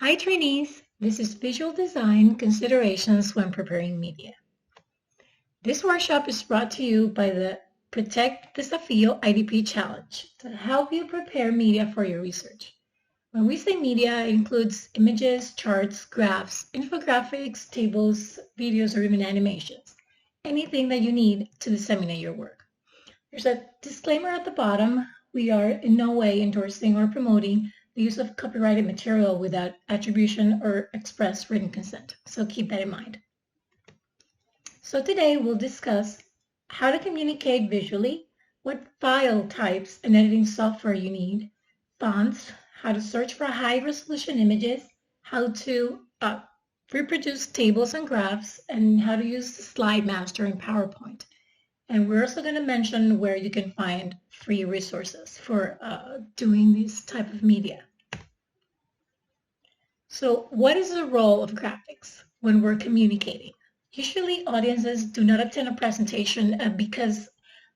Hi trainees, this is Visual Design Considerations when Preparing Media. This workshop is brought to you by the Protect Desafío IDP Challenge to help you prepare media for your research. When we say media, it includes images, charts, graphs, infographics, tables, videos, or even animations. Anything that you need to disseminate your work. There's a disclaimer at the bottom. We are in no way endorsing or promoting the use of copyrighted material without attribution or express written consent. So keep that in mind. So today we'll discuss how to communicate visually, what file types and editing software you need, fonts, how to search for high-resolution images, how to reproduce tables and graphs, and how to use the slide master in PowerPoint. And we're also going to mention where you can find free resources for doing this type of media. So what is the role of graphics when we're communicating? Usually audiences do not attend a presentation because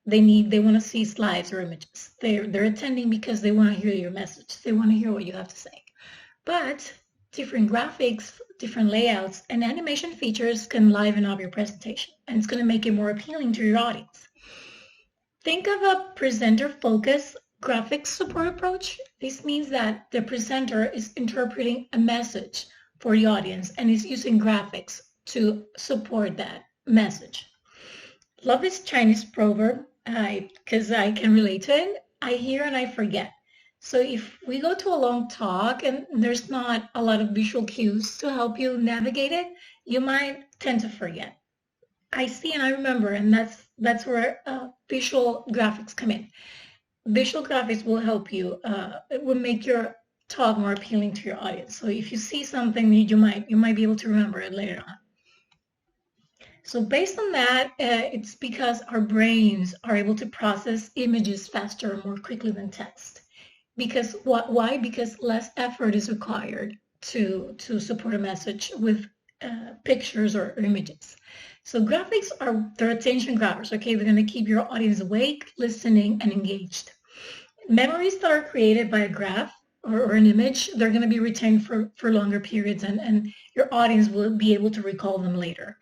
they want to see slides or images. They're attending because they want to hear your message. They want to hear what you have to say. But different graphics, different layouts, and animation features can liven up your presentation, and it's going to make it more appealing to your audience. Think of a presenter-focused graphics support approach. This means that the presenter is interpreting a message for the audience and is using graphics to support that message. Love this Chinese proverb because I can relate to it. I hear and I forget. So if we go to a long talk and there's not a lot of visual cues to help you navigate it, you might tend to forget. I see and I remember, and that's where visual graphics come in. Visual graphics will help you. It will make your talk more appealing to your audience. So if you see something, you might be able to remember it later on. So based on that, it's because our brains are able to process images faster and more quickly than text. Because why? Because less effort is required to support a message with pictures or images. So graphics they're attention grabbers, okay? They're going to keep your audience awake, listening, and engaged. Memories that are created by a graph or an image, they're going to be retained for longer periods, and your audience will be able to recall them later.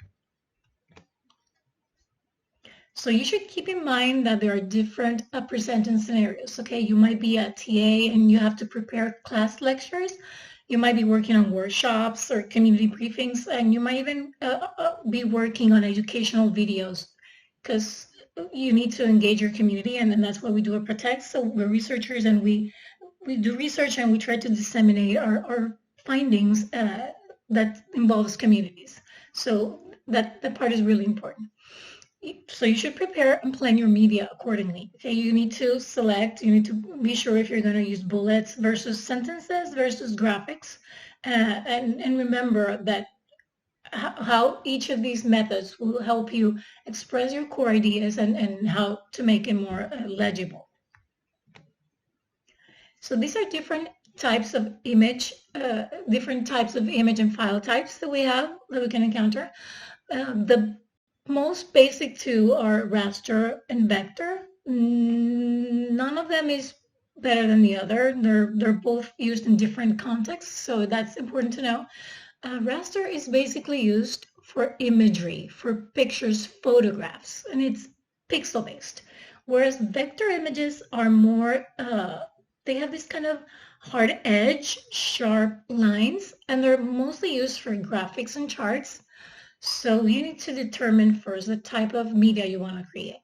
So you should keep in mind that there are different presenting scenarios, okay? You might be a TA and you have to prepare class lectures. You might be working on workshops or community briefings, and you might even be working on educational videos because you need to engage your community, and that's what we do at Protect. So we're researchers and we do research and we try to disseminate our findings that involves communities. So that part is really important. So you should prepare and plan your media accordingly. Okay, you need to be sure if you're going to use bullets versus sentences versus graphics, and remember that how each of these methods will help you express your core ideas and how to make it more legible. So these are different types of image, and file types that we can encounter. The most basic two are raster and vector. None of them is better than the other. They're both used in different contexts, so that's important to know. Raster is basically used for imagery, for pictures, photographs, and it's pixel-based. Whereas vector images are more, they have this kind of hard edge, sharp lines, and they're mostly used for graphics and charts. So you need to determine first the type of media you want to create.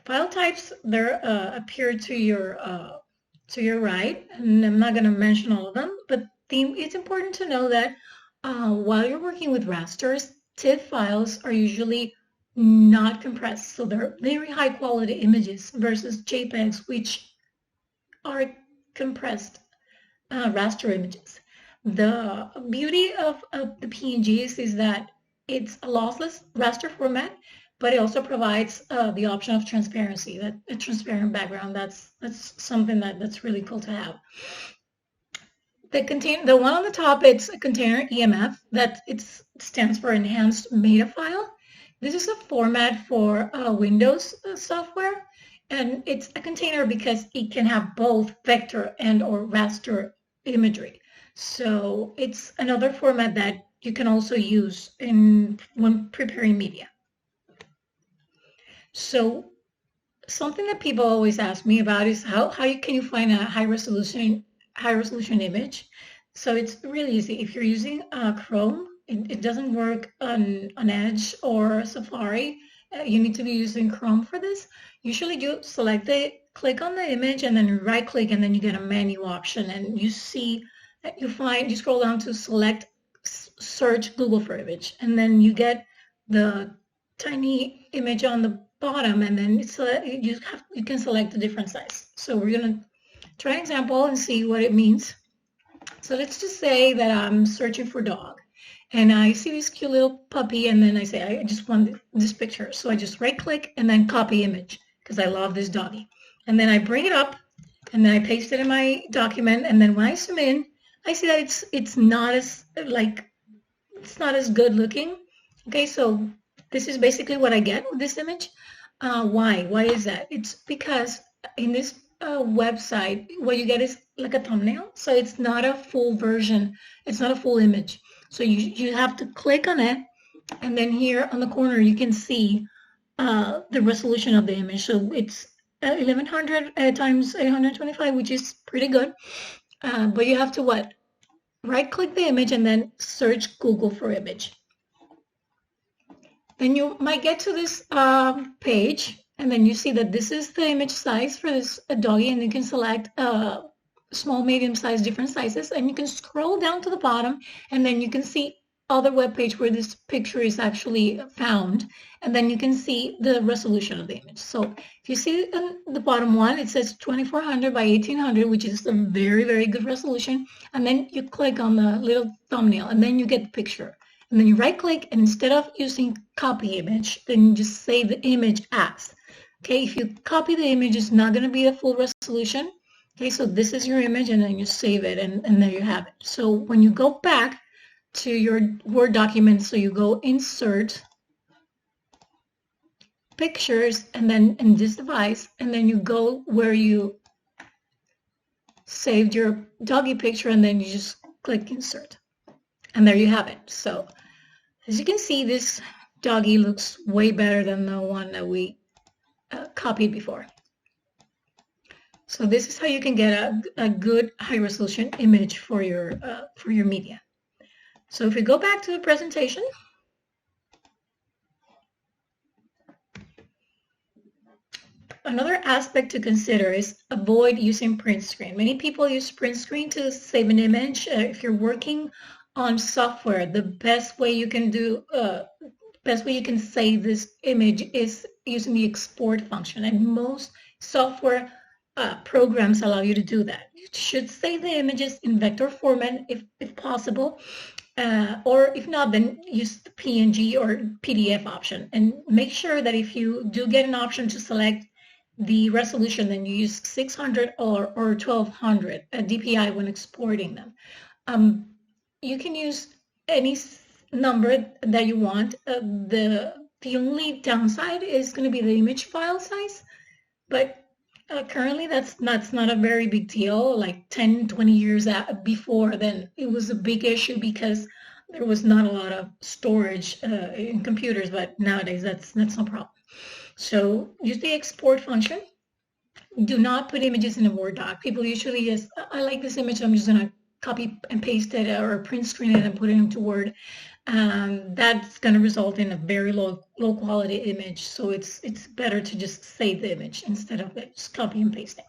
File types, they appear to your right, and I'm not going to mention all of them, but it's important to know that while you're working with rasters, TIFF files are usually not compressed, so they're very high quality images versus JPEGs, which are compressed raster images. The beauty of the PNGs is that it's a lossless raster format, but it also provides the option of transparency, that a transparent background. That's something that's really cool to have. The one on the top, it's a container EMF, that it stands for Enhanced Meta File. This is a format for Windows software, and it's a container because it can have both vector and or raster imagery. So it's another format that you can also use when preparing media. So something that people always ask me about is how can you find a high resolution image? So it's really easy. If you're using Chrome, it doesn't work on Edge or Safari. You need to be using Chrome for this. Usually you click on the image and then right click and then you get a menu option and you see, you scroll down to select search Google for image and then you get the tiny image on the bottom and then you can select a different size. So we're gonna try an example and see what it means. So let's just say that I'm searching for dog and I see this cute little puppy and then I say, I just want this picture. So I just right click and then copy image because I love this doggy. And then I bring it up and then I paste it in my document. And then when I zoom in, I see that it's not as good looking. Okay, so this is basically what I get with this image. Why? Why is that? It's because in this website, what you get is like a thumbnail. So it's not a full version. It's not a full image. So you have to click on it. And then here on the corner, you can see the resolution of the image. So it's 1100 times 825, which is pretty good. But you have to what? Right click the image and then search Google for image. Then you might get to this page and then you see that this is the image size for this doggy and you can select small, medium size, different sizes and you can scroll down to the bottom and then you can see other web page where this picture is actually found and then you can see the resolution of the image. So if you see in the bottom one, it says 2400 by 1800, which is a very, very good resolution. And then you click on the little thumbnail and then you get the picture. And then you right click and instead of using copy image, then you just save the image as. Okay, if you copy the image, it's not going to be a full resolution. Okay, so this is your image and then you save it and there you have it. So when you go back to your Word document, so you go insert pictures and then in this device and then you go where you saved your doggy picture and then you just click insert and there you have it. So as you can see, this doggy looks way better than the one that we copied before. So this is how you can get a good high resolution image for your media. So if we go back to the presentation, another aspect to consider is avoid using print screen. Many people use print screen to save an image. If you're working on software, the best way you can save this image is using the export function. And most software programs allow you to do that. You should save the images in vector format if possible. Or if not, then use the PNG or PDF option. And make sure that if you do get an option to select the resolution, then you use 600 or 1200 DPI when exporting them. You can use any number that you want. The only downside is going to be the image file size, but currently that's not a very big deal. Like 10, 20 years before, then it was a big issue because there was not a lot of storage in computers, but nowadays that's no problem. So use the export function. Do not put images in a Word doc. People usually just, I like this image, I'm just going to copy and paste it or print screen it and put it into Word. That's going to result in a very low quality image. So it's better to just save the image instead of just copy and pasting.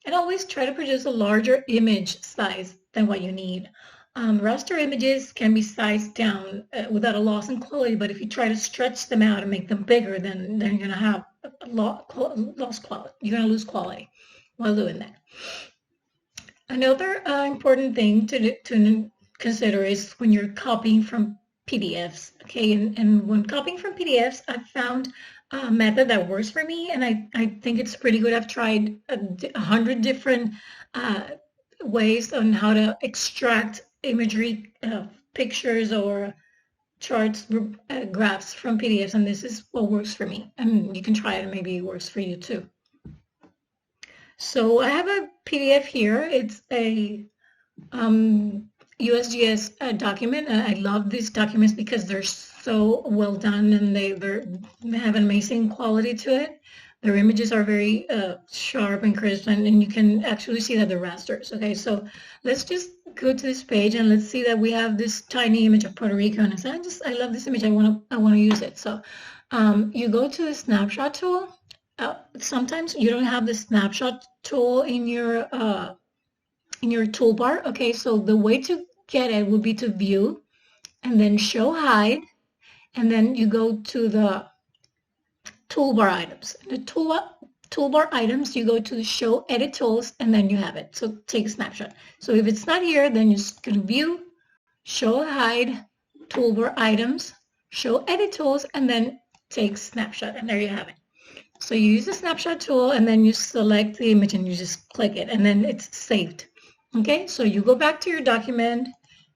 And always try to produce a larger image size than what you need. Raster images can be sized down without a loss in quality, but if you try to stretch them out and make them bigger, then you're going to have a lost quality. You're going to lose quality while doing that. Another important thing to consider is when you're copying from PDFs. Okay, and when copying from PDFs, I've found a method that works for me, and I think it's pretty good. I've tried 100 different ways on how to extract imagery, pictures or charts, graphs from PDFs, and this is what works for me. And you can try it, and maybe it works for you too. So I have a PDF here. It's a USGS document. I love these documents because they're so well done and they have an amazing quality to it. Their images are very sharp and crisp, and you can actually see that they're rasters. Okay, so let's just go to this page and let's see that we have this tiny image of Puerto Rico, and I love this image. I want to use it. So you go to the snapshot tool. Sometimes you don't have the snapshot tool in your toolbar. Okay, so the way to get it would be to view and then show hide, and then you go to the toolbar items. The toolbar items, you go to show edit tools, and then you have it. So take a snapshot. So if it's not here, then you're just going to view, show hide, toolbar items, show edit tools, and then take snapshot, and there you have it. So you use the snapshot tool, and then you select the image and you just click it, and then it's saved. Okay, so you go back to your document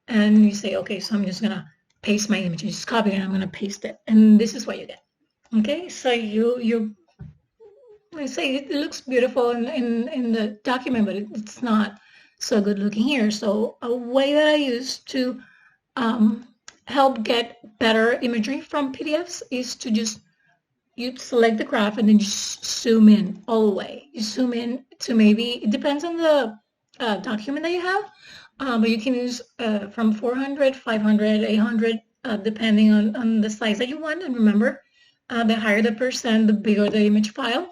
and you say, okay, so I'm just gonna paste my image. You just copy it and I'm gonna paste it, and this is what you get. Okay, so you say it looks beautiful in the document, but it's not so good looking here. So a way that I use to help get better imagery from PDFs is to just you select the graph and then you zoom in all the way. You zoom in to maybe, it depends on the document that you have, but you can use from 400, 500, 800, depending on the size that you want. And remember, the higher the percent, the bigger the image file.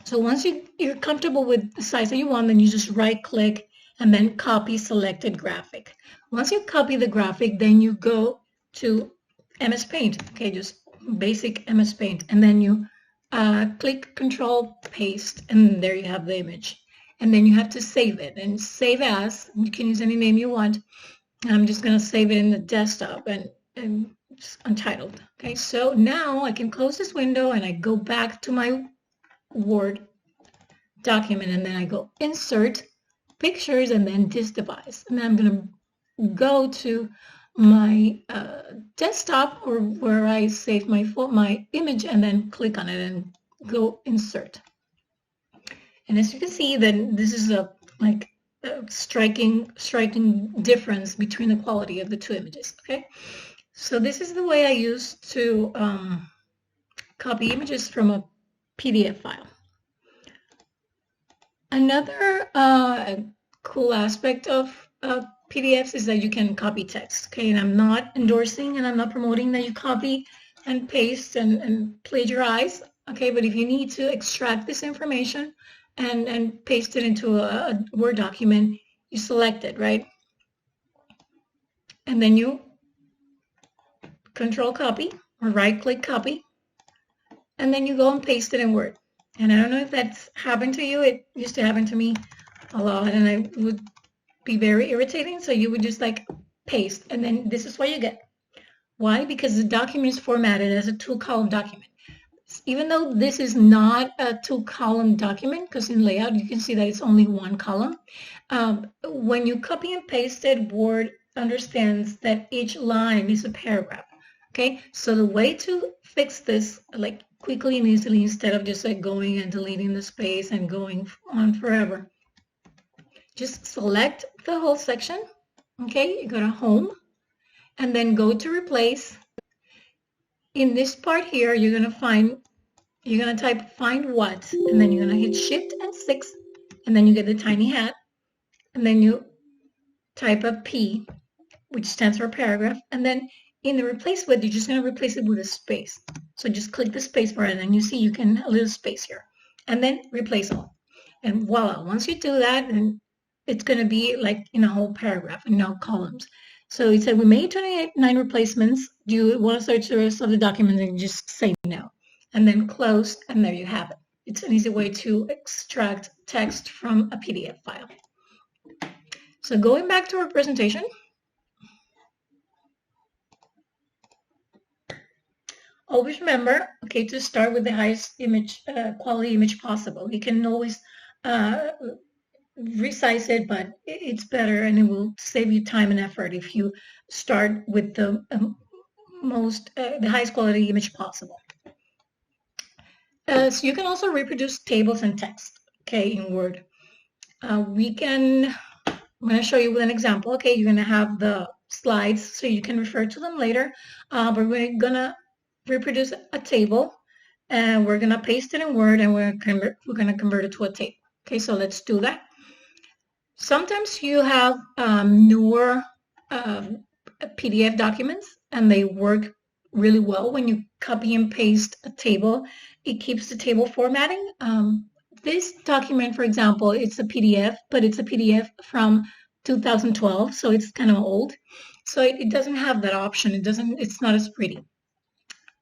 So once you're comfortable with the size that you want, then you just right click and then copy selected graphic. Once you copy the graphic, then you go to MS Paint, okay, just basic MS Paint, and then you click Control Paste, and there you have the image. And then you have to save it, and save as. You can use any name you want. I'm just going to save it in the desktop and it's Untitled. Okay, so now I can close this window and I go back to my Word document, and then I go Insert, Pictures, and then this device. And then I'm going to go to my desktop or where I save my image, and then click on it and go Insert. And as you can see, then this is a striking difference between the quality of the two images. Okay, so this is the way I use to copy images from a PDF file. Another cool aspect of PDFs is that you can copy text. Okay, and I'm not endorsing and I'm not promoting that you copy and paste and plagiarize. Okay, but if you need to extract this information and paste it into a Word document, you select it, right? And then you Control Copy or right-click Copy, and then you go and paste it in Word. And I don't know if that's happened to you. It used to happen to me a lot, and I would be very irritating. So you would just like paste, and then this is what you get. Why? Because the document is formatted as a 2-column document. Even though this is not a 2-column document, because in layout you can see that it's only 1 column. When you copy and paste it, Word understands that each line is a paragraph. Okay, so the way to fix this like quickly and easily, instead of just like going and deleting the space and going on forever, just select the whole section. Okay, you go to Home and then go to Replace. In this part here, you're gonna type find what, and then you're gonna hit Shift and 6, and then you get the tiny hat, and then you type a P, which stands for paragraph, and then in the replace with, you're just gonna replace it with a space. So just click the space bar, and then you see you can a little space here, and then replace all, and voila! Once you do that, then it's gonna be like in a whole paragraph and no columns. So it said we made 29 replacements. Do you want to search the rest of the document? And just say no. And then close, and there you have it. It's an easy way to extract text from a PDF file. So going back to our presentation. Always remember, okay, to start with the highest image quality image possible. You can always resize it, but it's better and it will save you time and effort if you start with the the highest quality image possible. So you can also reproduce tables and text, okay, in Word. We can I'm going to show you with an example. Okay, you're going to have the slides so you can refer to them later. But we're going to reproduce a table, and we're going to paste it in Word, and we're going to convert it to a table. Okay, so let's do that. Sometimes you have newer PDF documents, and they work really well when you copy and paste a table. It keeps the table formatting. This document, for example, it's a PDF, but it's a PDF from 2012, so it's kind of old. So it doesn't have that option. It's not as pretty.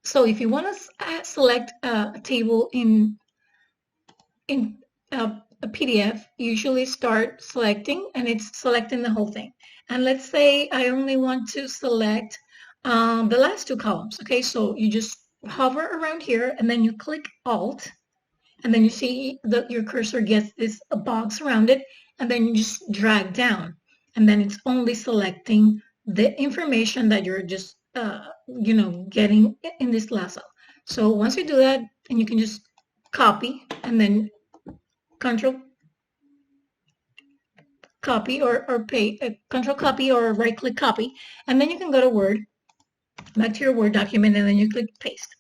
So if you want to select a table in a PDF, usually start selecting, and it's selecting the whole thing. And let's say I only want to select the last two columns. Okay, so you just hover around here, and then you click Alt, and then you see that your cursor gets this box around it, and then you just drag down, and then it's only selecting the information that you're just getting in this lasso. So once you do that, and you can just copy, and then Control copy or Control copy or right click copy, and then you can go to Word, back to your Word document, and then you click paste.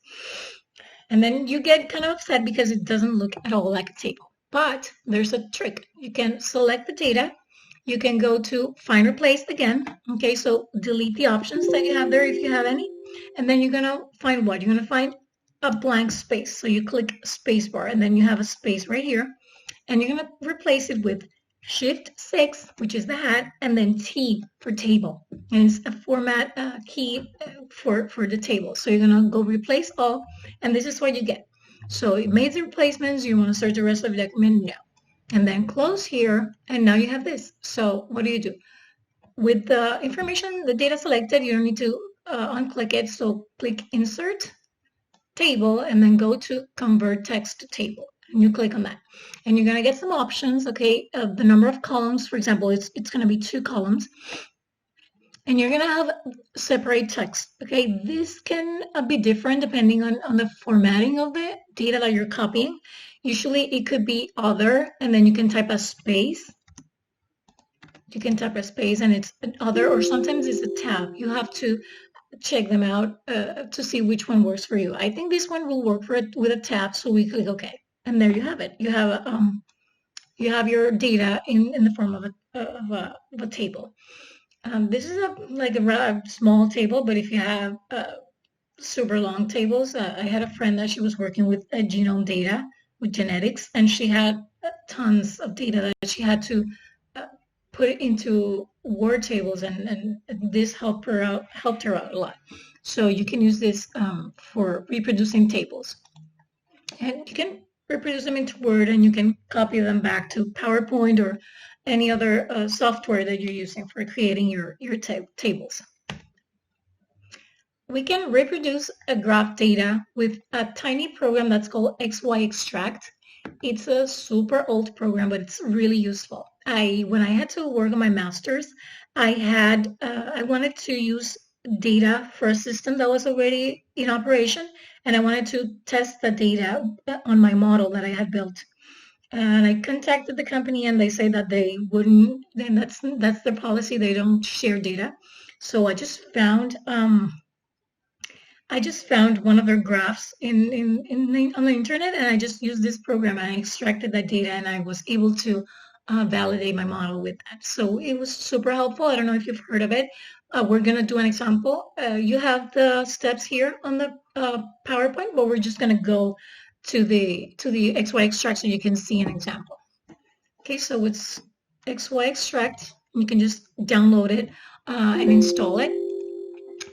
And then you get kind of upset because it doesn't look at all like a table. But there's a trick. You can select the data. You can go to find replace again. Okay, so delete the options that you have there if you have any. And then you're going to find what? You're going to find a blank space. So you click spacebar, and then you have a space right here. And you're going to replace it with Shift 6, which is the hat, and then T for table. And it's a format key for the table. So you're going to go replace all, and this is what you get. So it made the replacements. You want to search the rest of the document? No. And then close here, and now you have this. So what do? With the information, the data selected, you don't need to unclick it. So click Insert, Table, and then go to Convert Text to Table. And you click on that, and you're going to get some options. Okay, the number of columns, for example, it's going to be 2 columns, and you're going to have separate text. Okay, this can be different depending on the formatting of the data that you're copying. Usually it could be other, and then you can type a space. You can type a space, and it's an other, or sometimes it's a tab. You have to check them out to see which one works for you. I think this one will work for it with a tab, so we click OK. And there you have it. You have your data in the form of a table. This is like a rather small table, but if you have super long tables, I had a friend that she was working with genome data, with genetics, and she had tons of data that she had to put it into Word tables, and this helped her out a lot. So you can use this for reproducing tables, and you can reproduce them into Word, and you can copy them back to PowerPoint or any other software that you're using for creating your tables. We can reproduce a graph data with a tiny program that's called XYExtract. It's a super old program, but it's really useful. When I had to work on my master's, I wanted to use data for a system that was already in operation, and I wanted to test the data on my model that I had built. And I contacted the company, and they say that they wouldn't, and that's their policy. They don't share data. So I just found one of their graphs on the internet, and I just used this program, and I extracted that data, and I was able to validate my model with that. So it was super helpful. I don't know if you've heard of it. We're going to do an example. You have the steps here on the PowerPoint, but we're just going to go to the XYExtract so you can see an example. Okay, so it's XYExtract. You can just download it and install it.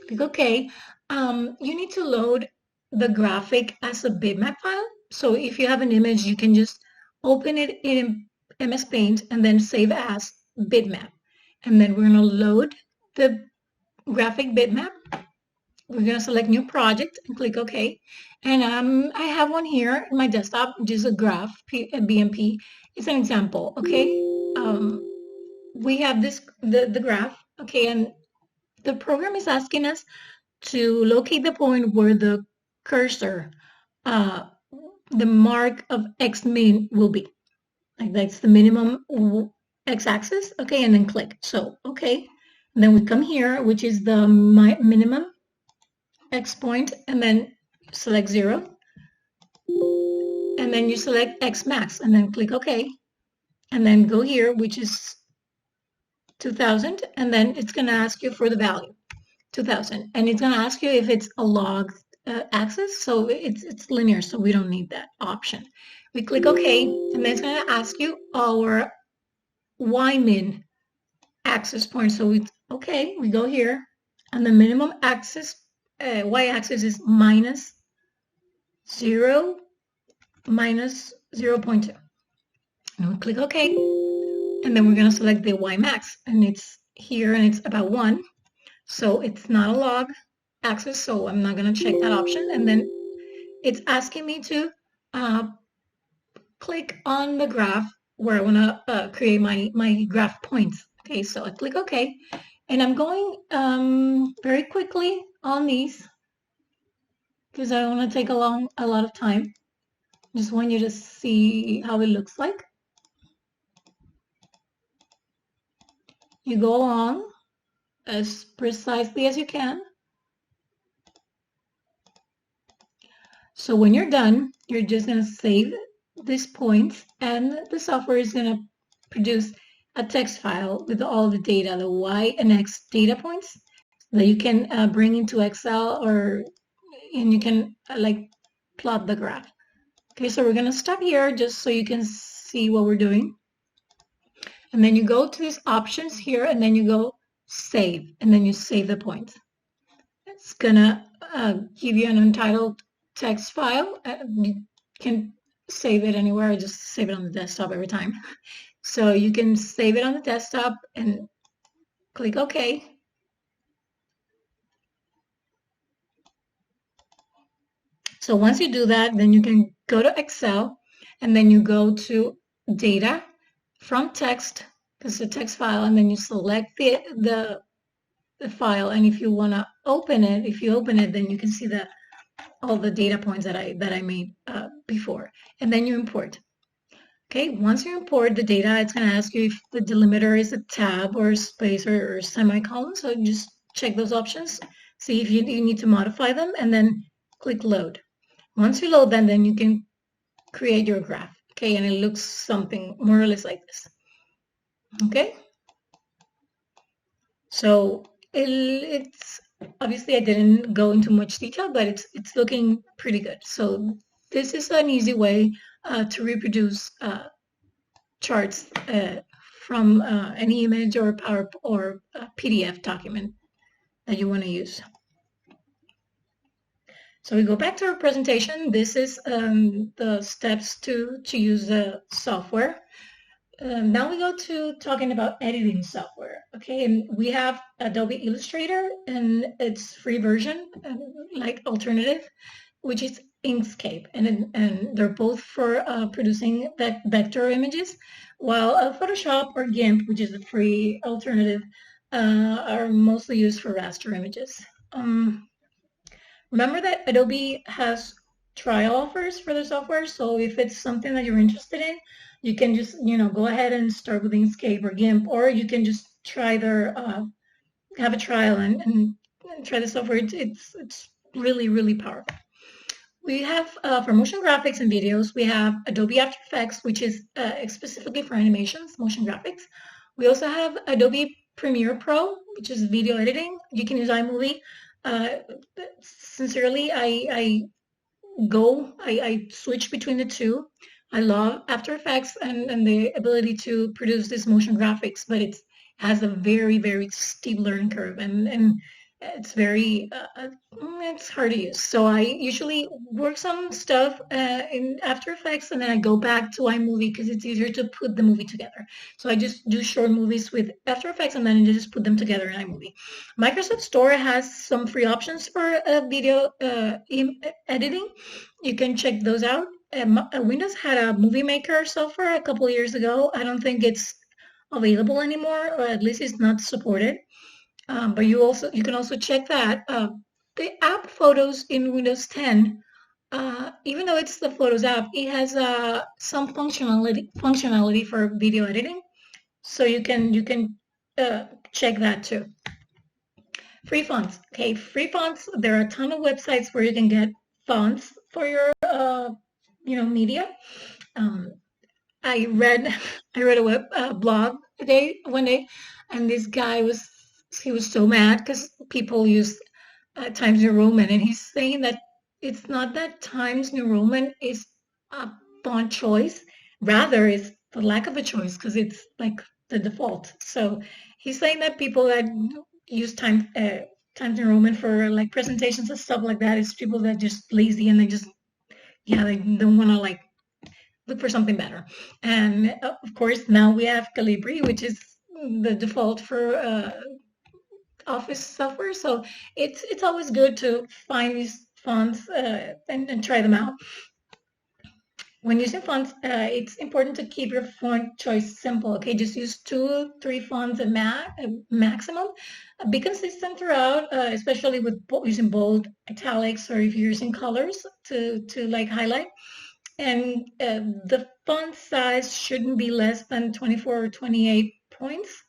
Click OK. You need to load the graphic as a bitmap file. So if you have an image, you can just open it in MS Paint and then save as bitmap. And then we're going to load the graphic bitmap. We're going to select new project and click OK. And I have one here in my desktop, which is a graph, a BMP. It's an example, okay? We have the graph, okay? And the program is asking us to locate the point where the cursor, the mark of X min will be. Like that's the minimum x-axis, okay, and then click. So, okay, and then we come here, which is the minimum x point, and then select 0, and then you select x max, and then click OK, and then go here, which is 2000, and then it's going to ask you for the value 2000, and it's going to ask you if it's a log axis, so it's linear, so we don't need that option. We click OK, and then it's going to ask you our y-min axis point. So we go here, and the minimum axis y-axis is minus 0 minus 0.2. And we click OK, and then we're going to select the y max, and it's here, and it's about 1, so it's not a log axis, so I'm not going to check that option. And then it's asking me to click on the graph where I want to create my graph points. Okay, so I click OK, and I'm going very quickly on these because I don't want to take a lot of time. Just want you to see how it looks like. You go along as precisely as you can. So when you're done, you're just going to save these points, and the software is going to produce a text file with all the data, the y and x data points, that you can bring into Excel, and you can like plot the graph. Okay, so we're going to stop here just so you can see what we're doing. And then you go to these options here, and then you go save, and then you save the points. It's going to give you an untitled text file. You can save it anywhere. I just save it on the desktop every time. So you can save it on the desktop and click OK. So once you do that, then you can go to Excel, and then you go to data from text, because it's a text file, and then you select the file, and if you want to open it, then you can see all the data points that I made before, and then you import. Okay, once you import the data, it's going to ask you if the delimiter is a tab or a space or semicolon, so just check those options, see if you need to modify them, and then click load. Once you load them, then you can create your graph. Okay, and it looks something more or less like this. Okay, so it's obviously I didn't go into much detail, but it's looking pretty good. So this is an easy way to reproduce charts from any image or Power or PDF document that you want to use. So we go back to our presentation. This is the steps to use the software. Now we go to talking about editing software. Okay, and we have Adobe Illustrator and its free version, like alternative, which is Inkscape, and they're both for producing vector images, while Photoshop or GIMP, which is a free alternative, are mostly used for raster images. Remember that Adobe has trial offers for the software, so if it's something that you're interested in, you can just go ahead and start with Inkscape or GIMP, or you can just try their have a trial and try the software. It's really powerful. We have for motion graphics and videos, we have Adobe After Effects, which is specifically for animations, motion graphics. We also have Adobe Premiere Pro, which is video editing. You can use iMovie. Sincerely, I switch between the two. I love After Effects and the ability to produce this motion graphics, but it has a very steep learning curve, and it's very it's hard to use. So I usually work some stuff in After Effects, and then I go back to iMovie because it's easier to put the movie together. So I just do short movies with After Effects, and then I just put them together in iMovie. Microsoft Store has some free options for video editing. You can check those out. Windows had a Movie Maker software a couple of years ago. I don't think it's available anymore, or at least it's not supported. But you can also check that. The app Photos in Windows 10, even though it's the Photos app, it has some functionality for video editing. So you can check that too. Free fonts. Okay, free fonts. There are a ton of websites where you can get fonts for your media. Um, I read I read a web blog one day, and this guy was so mad because people use Times New Roman, and he's saying that it's not that Times New Roman is a font choice, rather it's the lack of a choice because it's like the default. So he's saying that people that use Times New Roman for like presentations and stuff like that is people that are just lazy and they just they don't want to like look for something better. And of course, now we have Calibri, which is the default for Office software. So it's always good to find these fonts and try them out. When using fonts, it's important to keep your font choice simple. Okay, just use 2, 3 fonts at maximum. Be consistent throughout, especially with using bold, italics, or if you're using colors to like highlight. And the font size shouldn't be less than 24 or 28 points,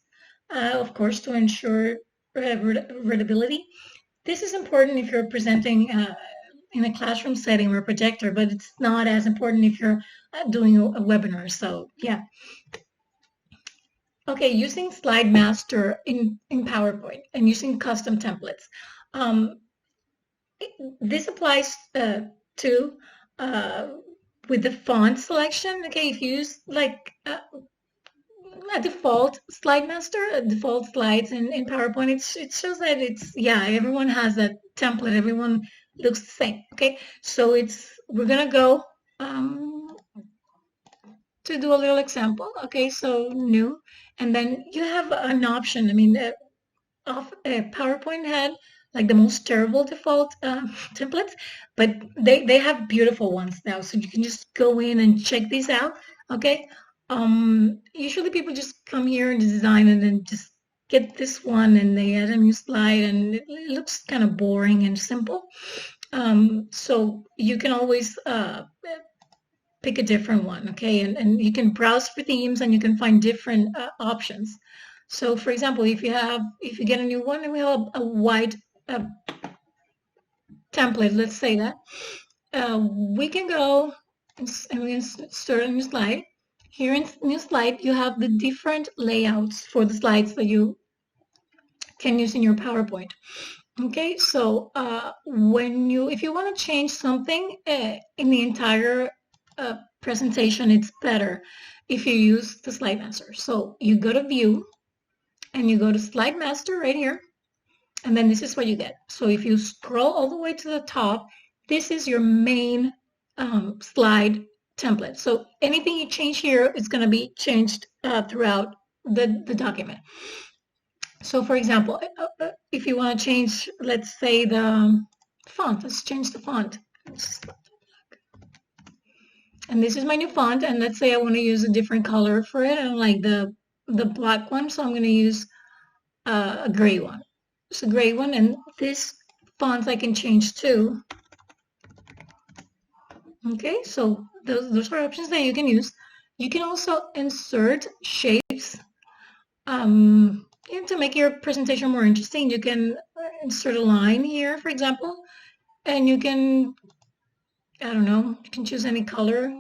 of course, to ensure readability. This is important if you're presenting in a classroom setting or a projector, but it's not as important if you're doing a webinar. So yeah. Okay, using Slide Master in PowerPoint and using custom templates. This applies to with the font selection. Okay, if you use like a default slide master, default slides in PowerPoint, it shows that everyone has a template, everyone looks the same. Okay, so we're gonna go to do a little example. Okay, so new, and then you have an option. I mean, PowerPoint had like the most terrible default templates, but they have beautiful ones now, so you can just go in and check these out. Okay, usually people just come here and design and then just get this one and they add a new slide, and it looks kind of boring and simple. So you can always pick a different one, okay? And you can browse for themes and you can find different options. So for example, if you get a new one and we have a white template, let's say that, we can go and we can start a new slide. Here in new slide, you have the different layouts for the slides that you can use in your PowerPoint. Okay, so if you want to change something in the entire presentation, it's better if you use the slide master. So you go to view and you go to slide master right here, and then this is what you get. So if you scroll all the way to the top, this is your main slide template. So anything you change here is going to be changed throughout the document. So for example, if you want to change, let's say the font, let's change the font. And this is my new font, and let's say I want to use a different color for it. I don't like the black one, so I'm going to use a gray one. It's a gray one, and this font I can change too. Okay, so those are options that you can use. You can also insert shapes. To make your presentation more interesting, you can insert a line here, for example, and you can, I don't know, you can choose any color.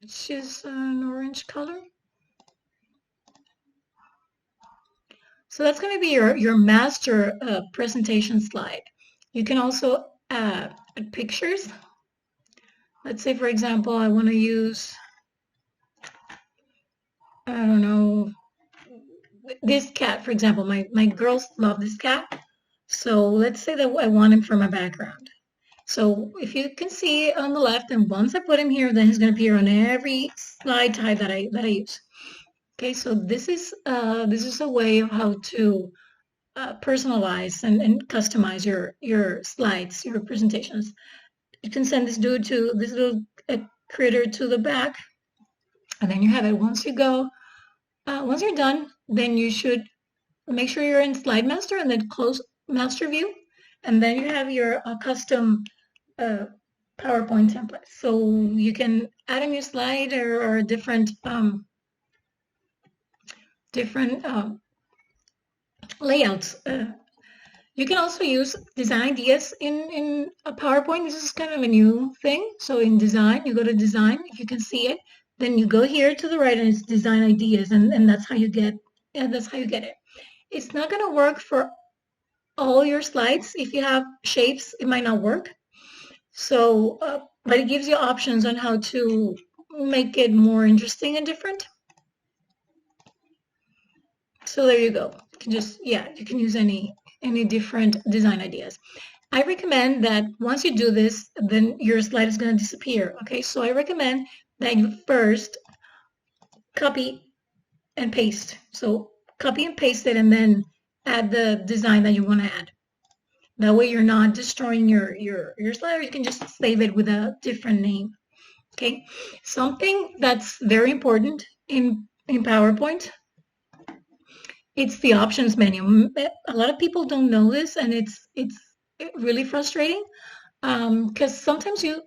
Choose an orange color. So that's going to be your master presentation slide. You can also add pictures. Let's say, for example, I want to use, I don't know, this cat, for example. My girls love this cat. So let's say that I want him for my background. So if you can see on the left, and once I put him here, then he's going to appear on every slide type that I use. Okay, so this is a way of how to personalize and customize your slides, your presentations. You can send this dude to this little critter to the back, and then you have it. Once you're done, then you should make sure you're in Slide Master and then close Master View, and then you have your custom PowerPoint template. So you can add a new slide or a different different layouts. You can also use design ideas in a PowerPoint. This is kind of a new thing. So in design, you go to design, if you can see it, then you go here to the right and it's design ideas, and that's how you get it. It's not going to work for all your slides. If you have shapes, it might not work. So, but it gives you options on how to make it more interesting and different. So there you go. You can just, yeah, you can use any different design ideas. I recommend that once you do this, then your slide is going to disappear. Okay, so I recommend that you first copy and paste. So copy and paste it and then add the design that you want to add. That way you're not destroying your slide, or you can just save it with a different name. Okay, something that's very important in PowerPoint, it's the options menu. A lot of people don't know this, and it's really frustrating because sometimes you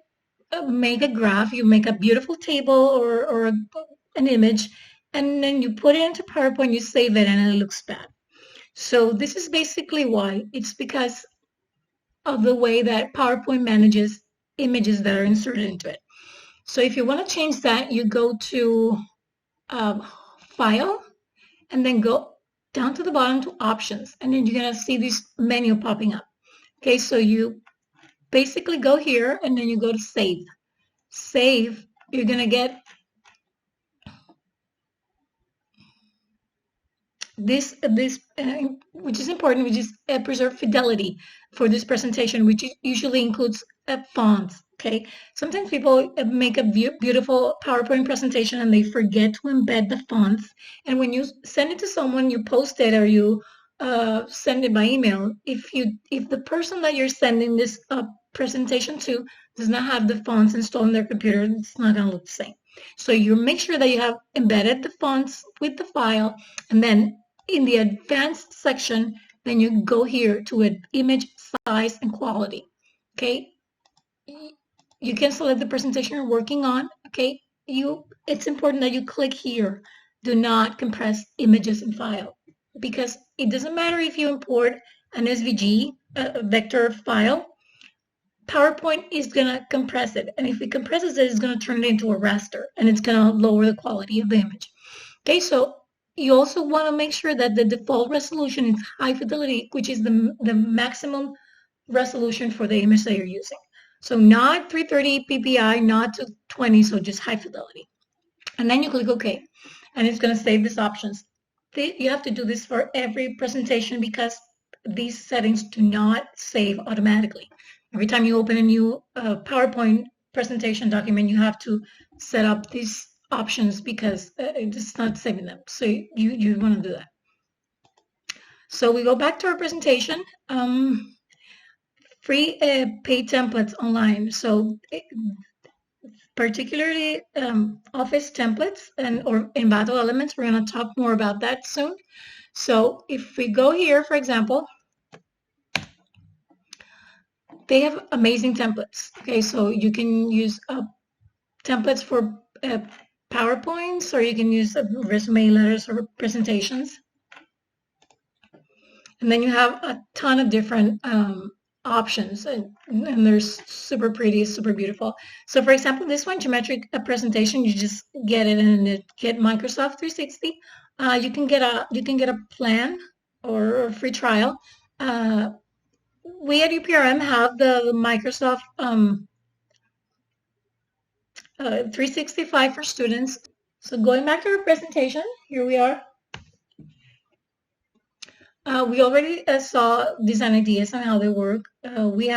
make a graph, you make a beautiful table or an image, and then you put it into PowerPoint, you save it, and it looks bad. So this is basically why. It's because of the way that PowerPoint manages images that are inserted into it. So if you want to change that, you go to File, and then go down to the bottom to Options, and then you're going to see this menu popping up. Okay, so you basically go here, and then you go to Save. Save, you're going to get this which is important, which is preserve fidelity for this presentation, which usually includes fonts. Okay, sometimes people make a beautiful PowerPoint presentation and they forget to embed the fonts, and when you send it to someone, you post it or you send it by email, if the person that you're sending this presentation to does not have the fonts installed on their computer, it's not going to look the same. So you make sure that you have embedded the fonts with the file, and then in the advanced section, then you go here to image size and quality. Okay, you can select the presentation you're working on. Okay, it's important that you click here. Do not compress images in file, because it doesn't matter if you import an SVG, a vector file, PowerPoint is going to compress it. And if it compresses it, it's going to turn it into a raster, and it's going to lower the quality of the image. Okay, so you also want to make sure that the default resolution is high fidelity, which is the maximum resolution for the image that you're using. So not 330 ppi, not 220, so just high fidelity. And then you click OK, and it's going to save these options. You have to do this for every presentation because these settings do not save automatically. Every time you open a new PowerPoint presentation document, you have to set up these options because it's not saving them. So you want to do that. So we go back to our presentation. Free paid templates online. So particularly Office templates or Envato elements. We're going to talk more about that soon. So if we go here, for example, they have amazing templates. Okay, so you can use templates for PowerPoints, or you can use resume letters or presentations. And then you have a ton of different options, and they're super pretty, super beautiful. So for example, this one, geometric presentation, you just get it and get Microsoft 360. You can get a plan or a free trial. We at UPRM have the Microsoft 365 for students. So going back to our presentation, here we are. We already saw design ideas and how they work. We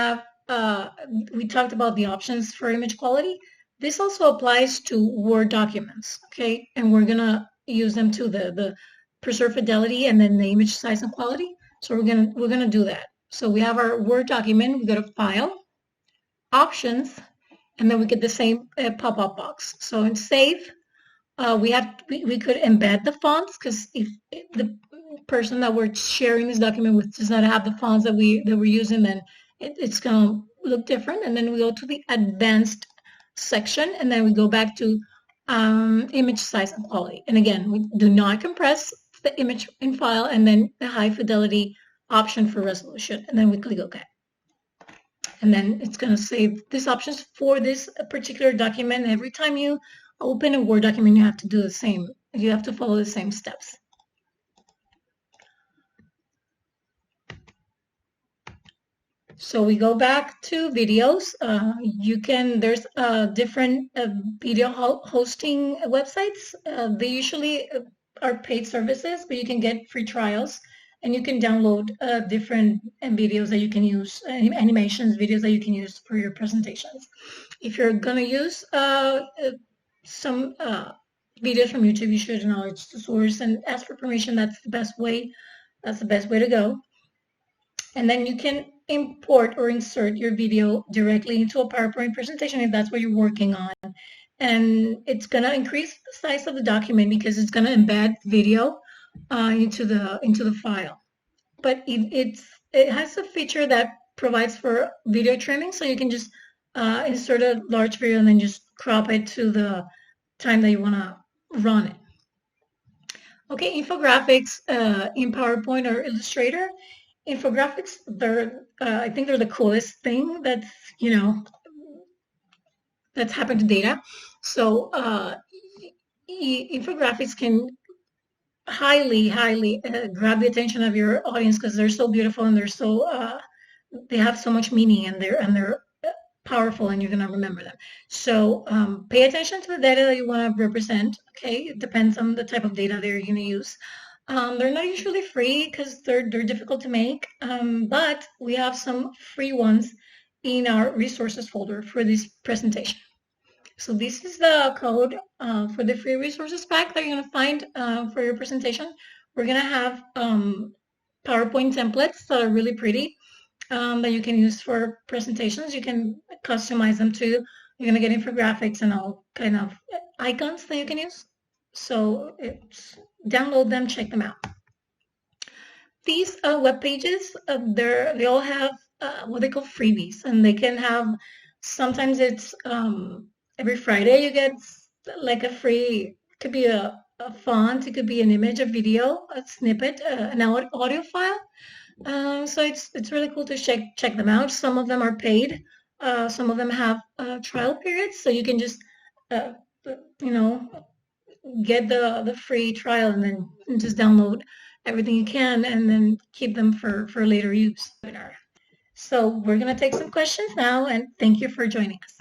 talked about the options for image quality. This also applies to Word documents, okay? And we're gonna use them to the preserve fidelity and then the image size and quality. So we're gonna do that. So we have our Word document. We go to File, Options, and then we get the same pop-up box. So in Save, we could embed the fonts, because if the person that we're sharing this document with does not have the fonts that we're using, then it's gonna look different. And then we go to the advanced section, and then we go back to image size and quality. And again, we do not compress the image in file, and then the high fidelity option for resolution, and then we click OK. And then it's going to save these options for this particular document. Every time you open a Word document, you have to do the same. You have to follow the same steps. So we go back to videos. There's different video hosting websites. They usually are paid services, but you can get free trials, and you can download different videos that you can use, animations, videos that you can use for your presentations. If you're gonna use some videos from YouTube, you should acknowledge the source and ask for permission. That's the best way. That's the best way to go. And then you can import or insert your video directly into a PowerPoint presentation if that's what you're working on. And it's going to increase the size of the document because it's going to embed video into the file. But it has a feature that provides for video trimming, so you can just insert a large video and then just crop it to the time that you want to run it. Okay, infographics in PowerPoint or Illustrator. Infographics, I think they're the coolest thing that's happened to data. So infographics can highly grab the attention of your audience because they're so beautiful and they're so they have so much meaning, and they're powerful, and you're going to remember them. So pay attention to the data that you want to represent. Okay, it depends on the type of data they're going to use. They're not usually free because they're difficult to make, but we have some free ones in our resources folder for this presentation. So this is the code for the free resources pack that you're going to find for your presentation. We're going to have PowerPoint templates that are really pretty that you can use for presentations. You can customize them too. You're going to get infographics and all kind of icons that you can use. So download them, check them out. These web pages, they all have what they call freebies, and they can have, sometimes it's every Friday you get like a free, it could be a font, it could be an image, a video, a snippet, an audio file. So it's really cool to check them out. Some of them are paid. Some of them have trial periods, so you can just get the free trial and then just download everything you can and then keep them for later use. So we're going to take some questions now, and thank you for joining us.